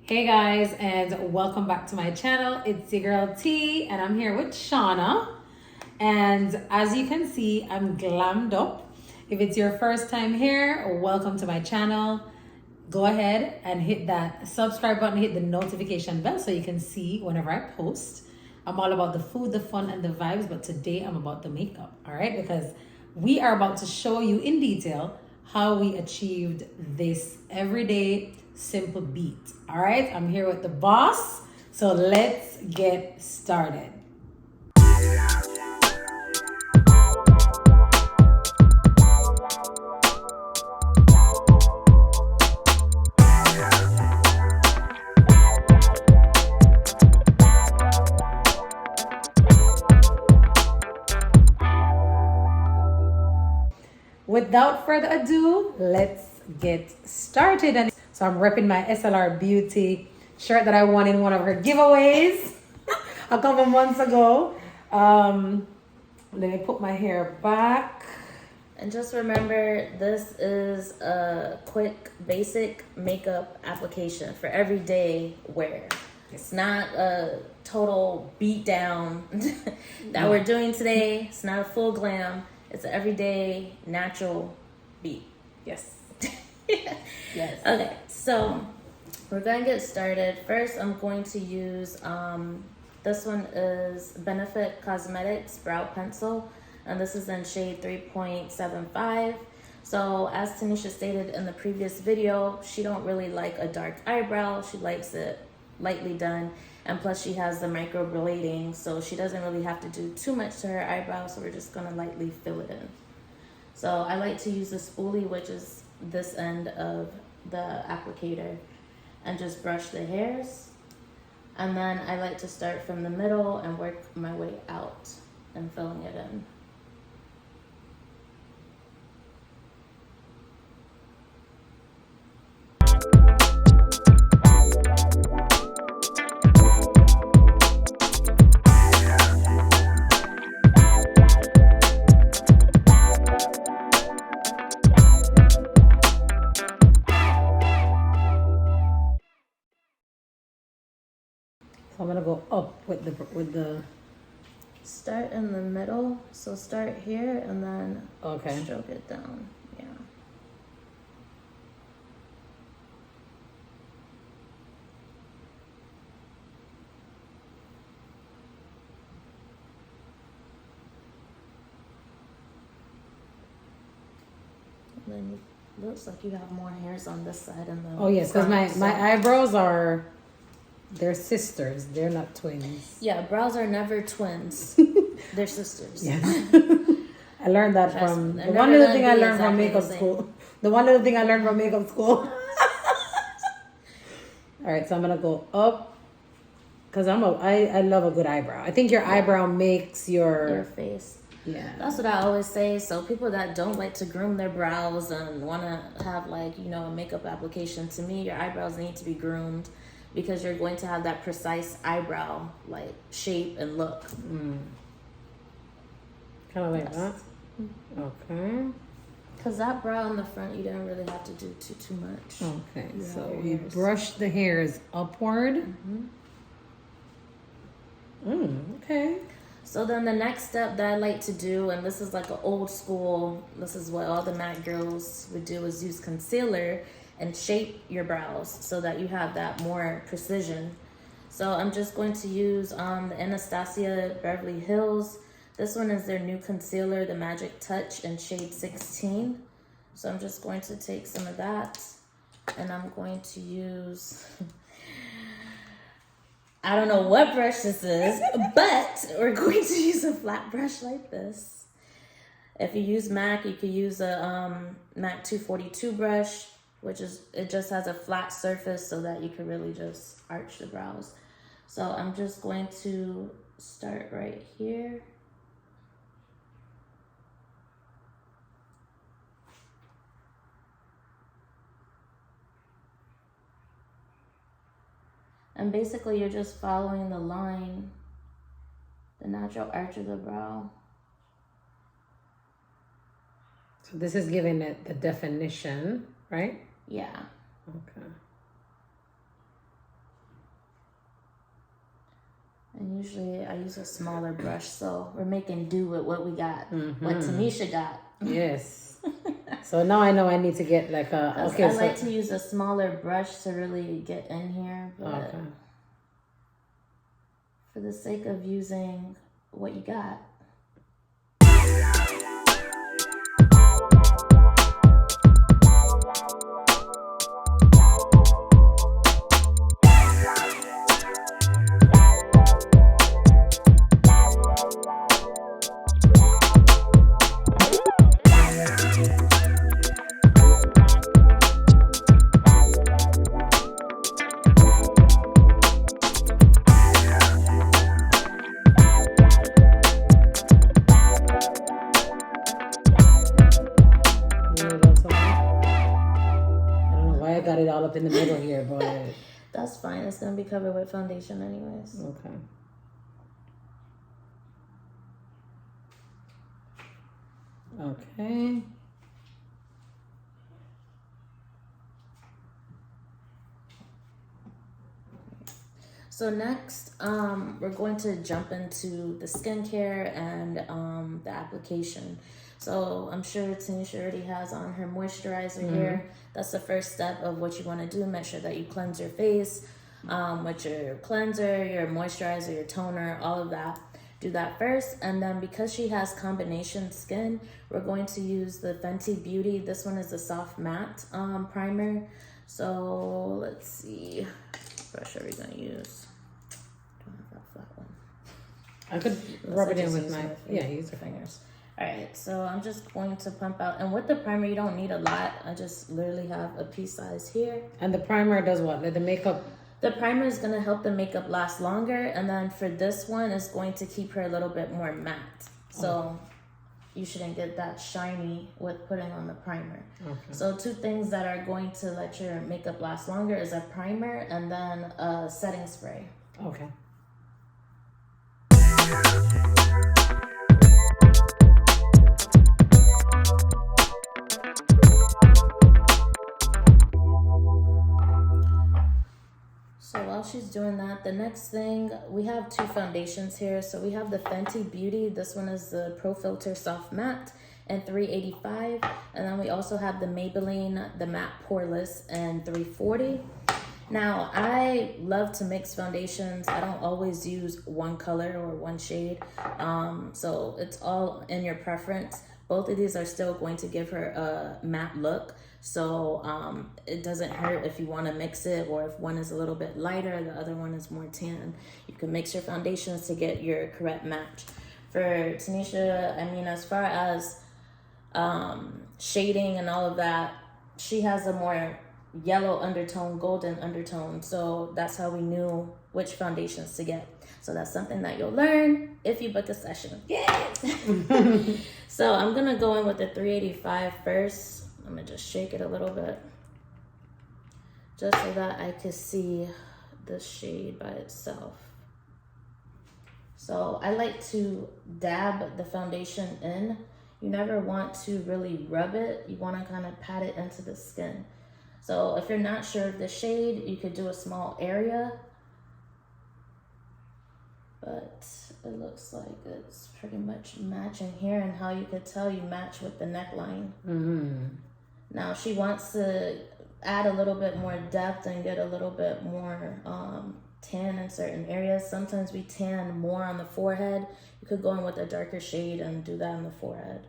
Hey guys, and welcome back to my channel. It's your girl T, and I'm here with Shauna. And as you can see, I'm glammed up. If it's your first time here, welcome to my channel. Go ahead and hit that subscribe button, hit the notification bell so you can see whenever I post. I'm all about the food, the fun, and the vibes, but today I'm about the makeup, all right? Because we are about to show you in detail how we achieved this everyday simple beat, all right? I'm here with the boss, so let's get started. Without further ado, let's get started. And so I'm repping my SLR Beauty shirt that I won in one of her giveaways a couple months ago. Let me put my hair back. And just remember, this is a quick, basic makeup application for everyday wear. It's not a total beat down that we're doing today. It's not a full glam. It's an everyday, natural beat. Yes. Yes. Okay, so we're going to get started. First, I'm going to use, this one is Benefit Cosmetics Brow Pencil. And this is in shade 3.75. So as Tanisha stated in the previous video, she don't really like a dark eyebrow. She likes it lightly done. And plus she has the microblading, so she doesn't really have to do too much to her eyebrow. So we're just gonna lightly fill it in. So I like to use the spoolie, which is this end of the applicator, and just brush the hairs. And then I like to start from the middle and work my way out and filling it in. So I'm gonna go up with the. Start in the middle, so start here and then Okay. stroke it down. Yeah. And then it looks like you have more hairs on this side and the Oh yes, because front, my so- eyebrows are, they're sisters. They're not twins. Yeah, brows are never twins. They're sisters. Yes. I learned that Trust from me, the they're one never little gonna thing I be learned from exactly makeup the same. school. The one little thing I learned from makeup school. All right, so I'm gonna go up because I love a good eyebrow. I think your eyebrow makes Your face. yeah. That's what I always say. So people that don't like to groom their brows and want to have like, you know, a makeup application, to me, your eyebrows need to be groomed because you're going to have that precise eyebrow like shape and look. Kind of like Yes. that. Okay. Because that brow in the front, you don't really have to do too much. Okay. Yeah, So your we hairs. brush the hairs upward. Okay. So then the next step that I like to do, and this is like an old school, this is what all the MAC girls would do, is use concealer and shape your brows so that you have that more precision. So I'm just going to use the Anastasia Beverly Hills. This one is their new concealer, the Magic Touch in shade 16. So I'm just going to take some of that and I'm going to use... I don't know what brush this is, but we're going to use a flat brush like this. If you use MAC, you could use a MAC 242 brush, which is, it just has a flat surface so that you can really just arch the brows. So I'm just going to start right here. And basically you're just following the line, the natural arch of the brow. So this is giving it the definition, right? Yeah. Okay. Usually I use a smaller brush, so we're making do with what we got, what Tanisha got. Yes. So now I know I need to get like a... Okay, I like to use a smaller brush to really get in here, but for the sake of using what you got. Got it all up in the middle here, but that's fine. It's gonna be covered with foundation anyways. Okay. Okay. So next, we're going to jump into the skincare and the application. So I'm sure Tanisha already has on her moisturizer here. That's the first step of what you want to do. Make sure that you cleanse your face with your cleanser, your moisturizer, your toner, all of that. Do that first. And then because she has combination skin, we're going to use the Fenty Beauty. This one is the soft matte primer. So let's see. What brush are we going to use? Don't have that flat one. I could rub it in with my... Yeah, use your fingers. All right, so I'm just going to pump out. And with the primer, you don't need a lot. I just literally have a pea size here. And the primer does what? Like the makeup? The primer is going to help the makeup last longer. And then for this one, it's going to keep her a little bit more matte. So you shouldn't get that shiny with putting on the primer. Okay. So 2 things that are going to let your makeup last longer is a primer and then a setting spray. Okay. So while she's doing that, the next thing, we have 2 foundations here. So we have the Fenty Beauty. This one is the Pro Filter Soft Matte and 385. And then we also have the Maybelline, the Matte Poreless and 340. Now, I love to mix foundations. I don't always use one color or one shade. So it's all in your preference. Both of these are still going to give her a matte look. So it doesn't hurt if you want to mix it, or if one is a little bit lighter, the other one is more tan. You can mix your foundations to get your correct match. For Tanisha, I mean, as far as shading and all of that, she has a more yellow undertone, golden undertone. So that's how we knew which foundations to get. So that's something that you'll learn if you book a session. Yes! So I'm going to go in with the 385 first. I'm going to just shake it a little bit, just so that I can see the shade by itself. So I like to dab the foundation in. You never want to really rub it. You want to kind of pat it into the skin. So if you're not sure of the shade, you could do a small area. But it looks like it's pretty much matching here, and how you could tell you match with the neckline. Now she wants to add a little bit more depth and get a little bit more tan in certain areas. Sometimes we tan more on the forehead. You could go in with a darker shade and do that on the forehead.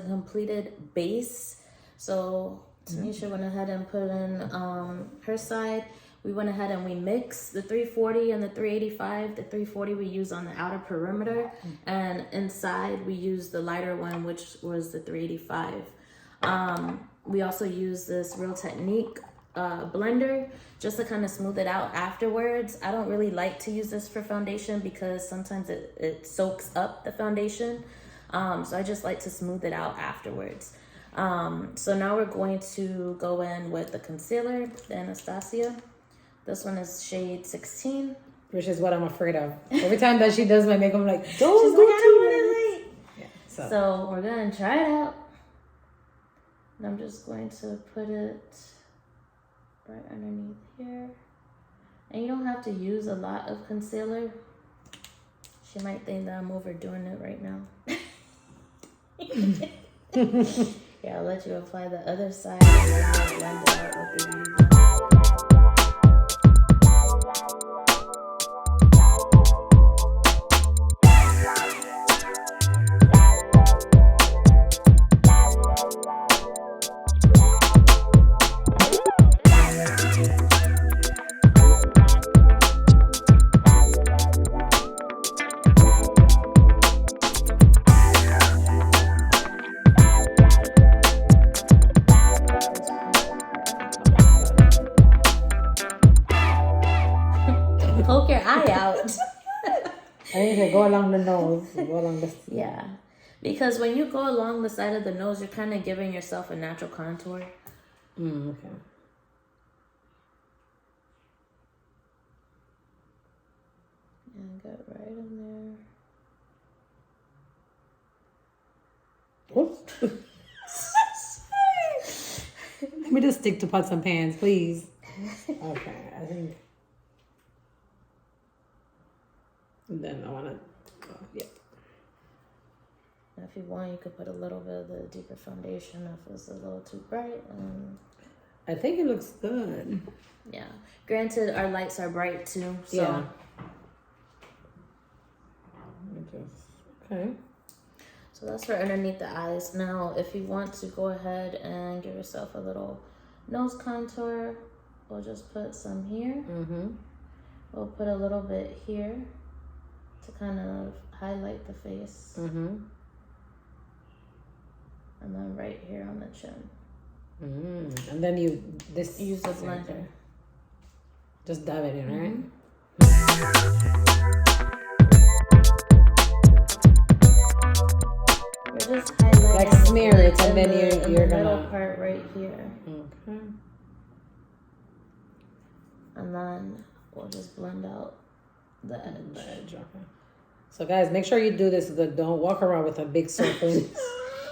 Completed base. So Tanisha went ahead and put in her side. We went ahead and we mixed the 340 and the 385. The 340 we use on the outer perimeter, and inside we use the lighter one, which was the 385. We also use this Real Technique blender just to kind of smooth it out afterwards. I don't really like to use this for foundation because sometimes it soaks up the foundation. So I just like to smooth it out afterwards. So now we're going to go in with the concealer, the Anastasia. This one is shade 16. Which is what I'm afraid of. Every time that she does my makeup, I'm like, She's don't like, go I don't want too it light. Yeah, So we're going to try it out. And I'm just going to put it right underneath here. And you don't have to use a lot of concealer. She might think that I'm overdoing it right now. Yeah, I'll let you apply the other side and then I'll blend it out with the beauty blender. Poke your eye out. I need to go along the nose. Go along the... Yeah. Because when you go along the side of the nose, you're kind of giving yourself a natural contour. Okay. And get right in there. Oops. Let me just stick to pots and pans, please. Okay, I think... And then I want to... yeah. And if you want, you could put a little bit of the deeper foundation if it's a little too bright. And I think it looks good. yeah. Granted, our lights are bright too. So. Yeah. Okay. So that's for underneath the eyes. Now, if you want to go ahead and give yourself a little nose contour, we'll just put some here. Mm-hmm. We'll put a little bit here to kind of highlight the face. Mm-hmm. And then right here on the chin. And then you Use the blender. Just dab it in, right? We're just highlighting Like smear it, and then you're the gonna... middle part right here. Okay. And then we'll just blend out the edge. Okay. So guys, make sure you do this good. Don't walk around with a big circle. You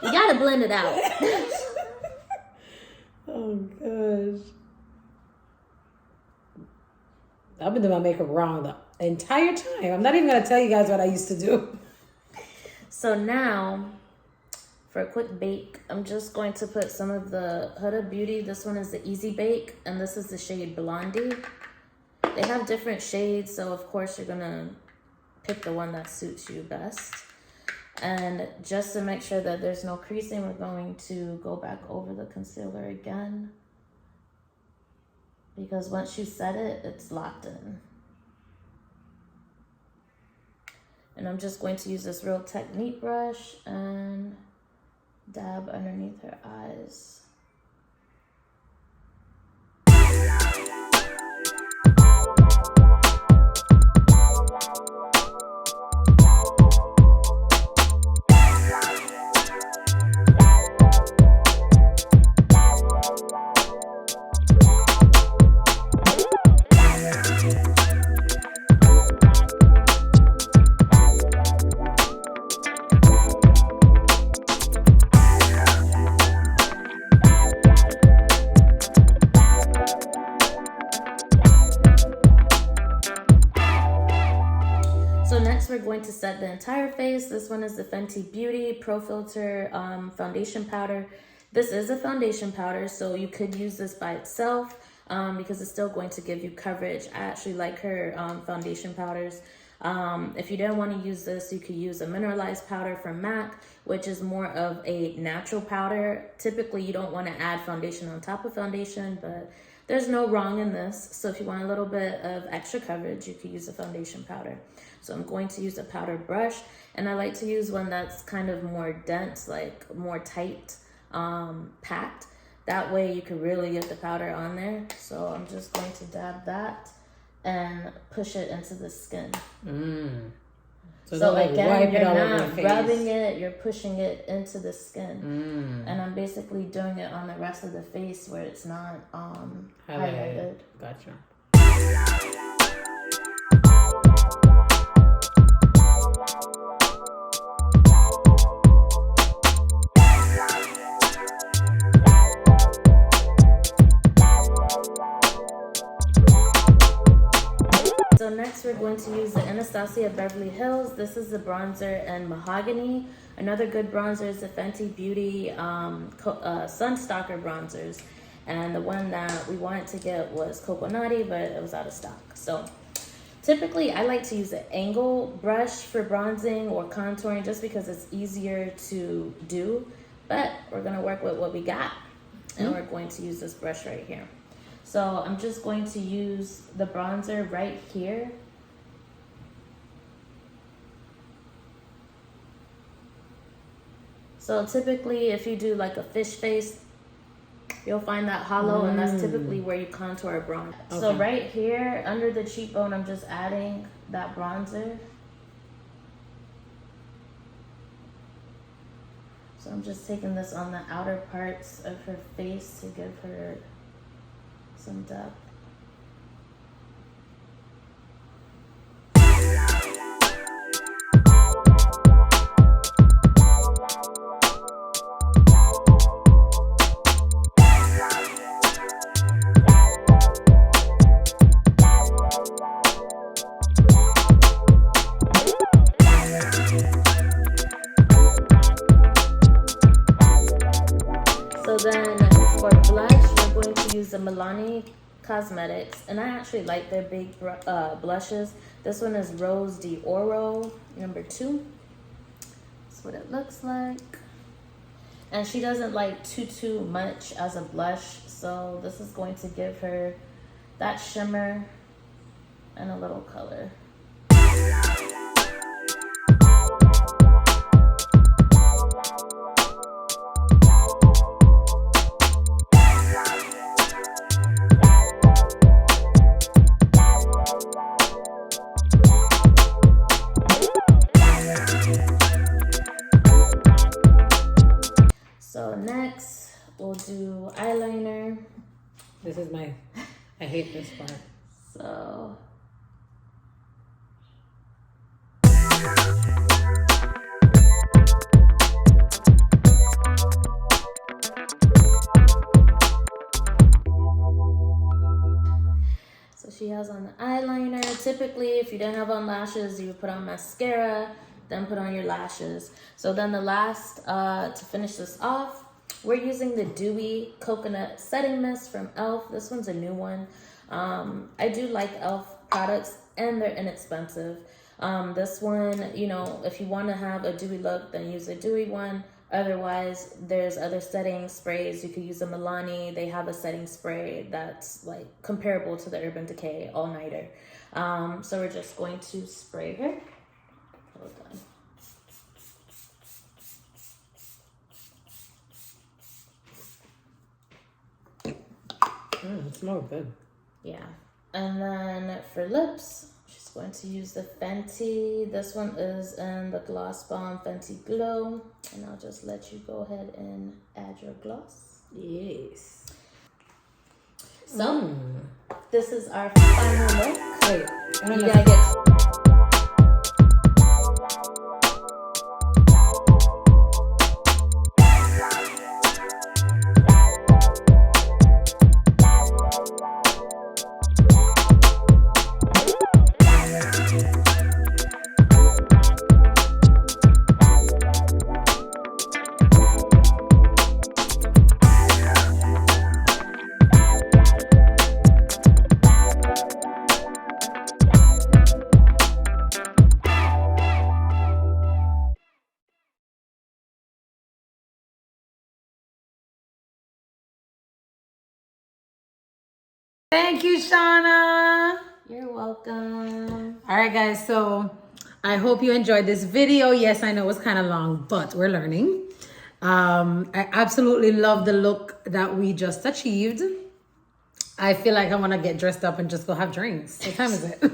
gotta blend it out. Oh gosh. I've been doing my makeup wrong the entire time. I'm not even gonna tell you guys what I used to do. So now, for a quick bake, I'm just going to put some of the Huda Beauty. This one is the Easy Bake, and this is the shade Blondie. They have different shades, so of course you're gonna pick the one that suits you best. And just to make sure that there's no creasing, we're going to go back over the concealer again. Because once you set it, it's locked in. And I'm just going to use this Real Technique brush and dab underneath her eyes. So next we're going to set the entire face. This one is the Fenty Beauty Pro Filter foundation powder. This is a foundation powder, so you could use this by itself because it's still going to give you coverage. I actually like her foundation powders. If you didn't want to use this, you could use a mineralized powder from MAC, which is more of a natural powder. Typically, you don't want to add foundation on top of foundation, but there's no wrong in this. So if you want a little bit of extra coverage, you could use a foundation powder. So I'm going to use a powder brush, and I like to use one that's kind of more dense, like more tight, packed. That way you can really get the powder on there. So I'm just going to dab that and push it into the skin. So like again, you're all over not your face. rubbing it, you're pushing it into the skin. And I'm basically doing it on the rest of the face where it's not highlighted. Gotcha. So next we're going to use the Anastasia Beverly Hills. This is the bronzer in Mahogany. Another good bronzer is the Fenty Beauty Sunstalker bronzers. And the one that we wanted to get was Coconati, but it was out of stock. So typically I like to use an angle brush for bronzing or contouring just because it's easier to do. But we're gonna work with what we got, and we're going to use this brush right here. So I'm just going to use the bronzer right here. So typically if you do like a fish face, you'll find that hollow, and that's typically where you contour a bronzer. Okay. So right here under the cheekbone, I'm just adding that bronzer. So I'm just taking this on the outer parts of her face to give her some depth. So then for blush, we're going to use the Milani Cosmetics, and I actually like their big blushes. This one is Rose d'Oro number 2. That's what it looks like. And she doesn't like too much as a blush, so this is going to give her that shimmer and a little color. So next we'll do eyeliner. This is I hate this part. So she has on the eyeliner. Typically, if you didn't have on lashes, you would put on mascara, then put on your lashes. So then the last, to finish this off, we're using the Dewy Coconut Setting Mist from e.l.f. This one's a new one. I do like e.l.f. products, and they're inexpensive. This one, you know, if you want to have a dewy look, then use a dewy one. Otherwise, there's other setting sprays. You could use a Milani. They have a setting spray that's like comparable to the Urban Decay All Nighter. So we're just going to spray her. Hold on. It smells good. Yeah. And then for lips, she's going to use the Fenty. This one is in the Gloss Bomb Fenty Glow. And I'll just let you go ahead and add your gloss. Yes. So, this is our final look. Wait, you gotta get... Thank you, Shauna. You're welcome. All right, guys. So I hope you enjoyed this video. Yes, I know it was kind of long, but we're learning. I absolutely love the look that we just achieved. I feel like I want to get dressed up and just go have drinks. What time is it?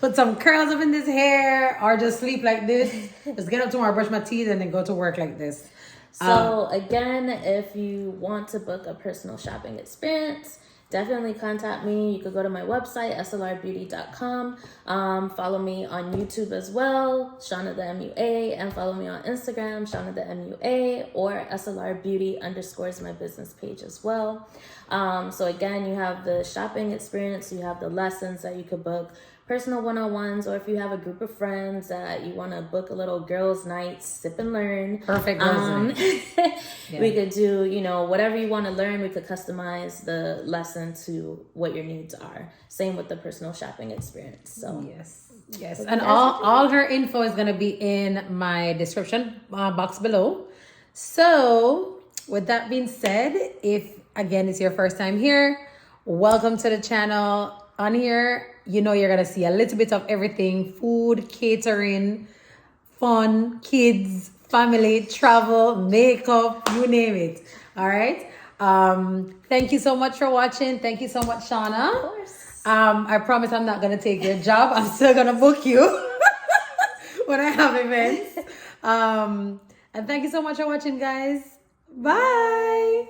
put some curls up in this hair, or just sleep like this. Just get up tomorrow, brush my teeth, and then go to work like this. So again, if you want to book a personal shopping experience, definitely contact me. You could go to my website, slrbeauty.com. Follow me on YouTube as well, Shauna the MUA, and follow me on Instagram, Shauna the MUA, or SLRbeauty_ is my business page as well. So again, you have the shopping experience, you have the lessons that you could book, personal one-on-ones, or if you have a group of friends that you want to book a little girls' night, sip and learn. Perfect girls' night. We could do, whatever you want to learn. We could customize the lesson to what your needs are. Same with the personal shopping experience. So yes, and all her info is gonna be in my description box below. So with that being said, if again it's your first time here, welcome to the channel. On here, you're gonna see a little bit of everything: food, catering, fun, kids, family, travel, makeup, you name it. All right. Thank you so much for watching. Thank you so much, Shauna. Of course. I promise I'm not gonna take your job. I'm still gonna book you when I have events. And thank you so much for watching, guys. Bye.